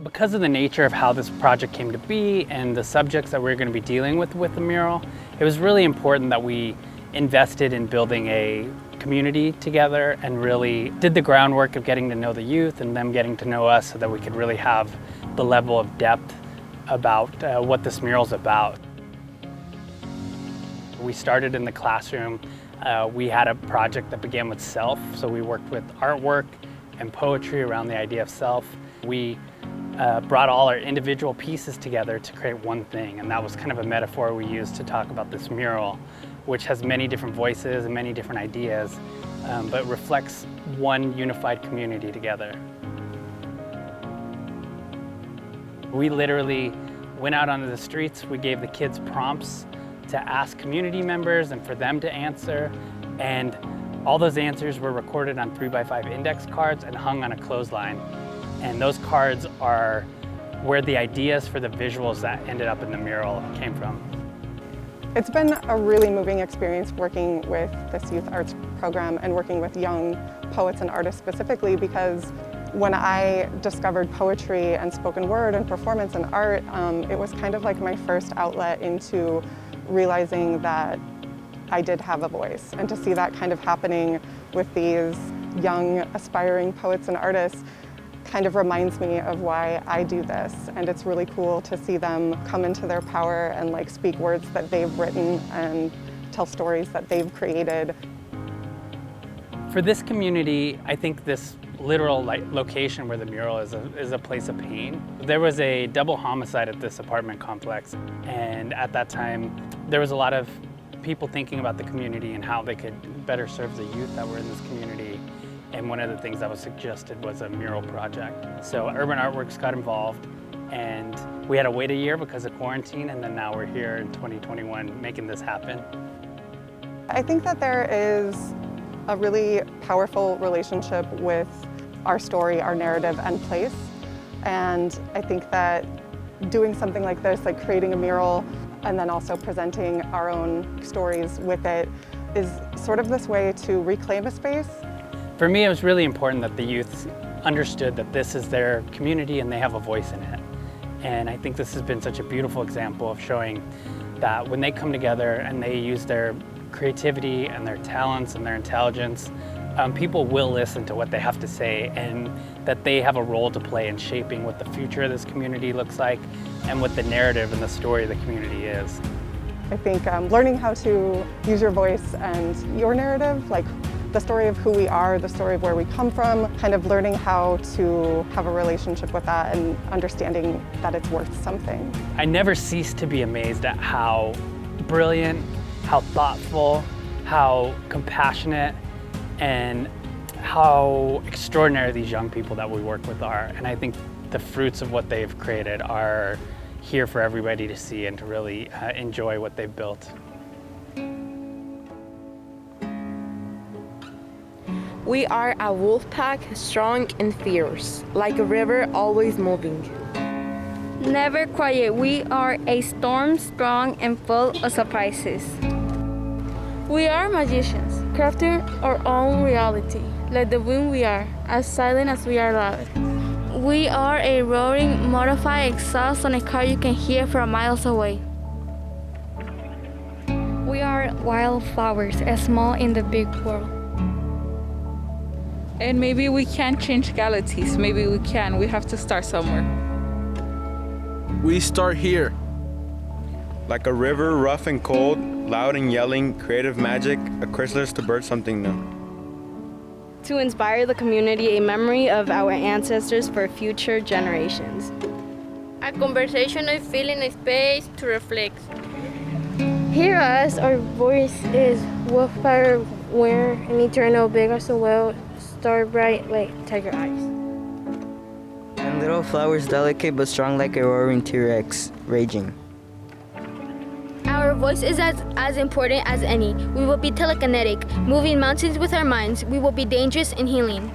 Because of the nature of how this project came to be and the subjects that we're going to be dealing with the mural, it was really important that we invested in building a community together and really did the groundwork of getting to know the youth and them getting to know us so that we could really have the level of depth about what this mural's about. We started in the classroom. We had a project that began with self, so we worked with artwork and poetry around the idea of self. We brought all our individual pieces together to create one thing, and that was kind of a metaphor we used to talk about this mural, which has many different voices and many different ideas, but reflects one unified community together. We literally went out onto the streets. We gave the kids prompts to ask community members and for them to answer, and all those answers were recorded on 3x5 index cards and hung on a clothesline. And those cards are where the ideas for the visuals that ended up in the mural came from. It's been a really moving experience working with this youth arts program and working with young poets and artists specifically, because when I discovered poetry and spoken word and performance and art, it was kind of like my first outlet into realizing that I did have a voice. And to see that kind of happening with these young aspiring poets and artists kind of reminds me of why I do this. And it's really cool to see them come into their power and like speak words that they've written and tell stories that they've created. For this community, I think this literal location where the mural is a place of pain. There was a double homicide at this apartment complex, and at that time there was a lot of people thinking about the community and how they could better serve the youth that were in this community. And one of the things that was suggested was a mural project. So Urban Artworks got involved, and we had to wait a year because of quarantine, and then now we're here in 2021 making this happen. I think that there is a really powerful relationship with our story, our narrative, and place. And I think that doing something like this, like creating a mural and then also presenting our own stories with it, is sort of this way to reclaim a space. For me, it was really important that the youth understood that this is their community and they have a voice in it. And I think this has been such a beautiful example of showing that when they come together and they use their creativity and their talents and their intelligence, people will listen to what they have to say, and that they have a role to play in shaping what the future of this community looks like and what the narrative and the story of the community is. I think learning how to use your voice and your narrative, like the story of who we are, the story of where we come from, kind of learning how to have a relationship with that and understanding that it's worth something. I never cease to be amazed at how brilliant, how thoughtful, how compassionate, and how extraordinary these young people that we work with are. And I think the fruits of what they've created are here for everybody to see and to really enjoy what they've built. We are a wolf pack, strong and fierce, like a river always moving. Never quiet, we are a storm, strong and full of surprises. We are magicians, crafting our own reality. Like the wind we are, as silent as we are loud. We are a roaring, modified exhaust on a car you can hear from miles away. We are wildflowers, as small in the big world. And maybe we can't change galaxies, maybe we can. We have to start somewhere. We start here. Like a river, rough and cold, loud and yelling, creative magic, a chrysalis to birth something new. To inspire the community, a memory of our ancestors for future generations. A conversational feeling a space to reflect. Hear us, our voice is wolffire, where an eternal big as a well, star bright like tiger eyes. And little flowers delicate but strong like a roaring T-Rex, raging. Our voice is as important as any. We will be telekinetic, moving mountains with our minds. We will be dangerous and healing.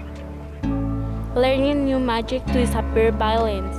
Learning new magic to disappear violence.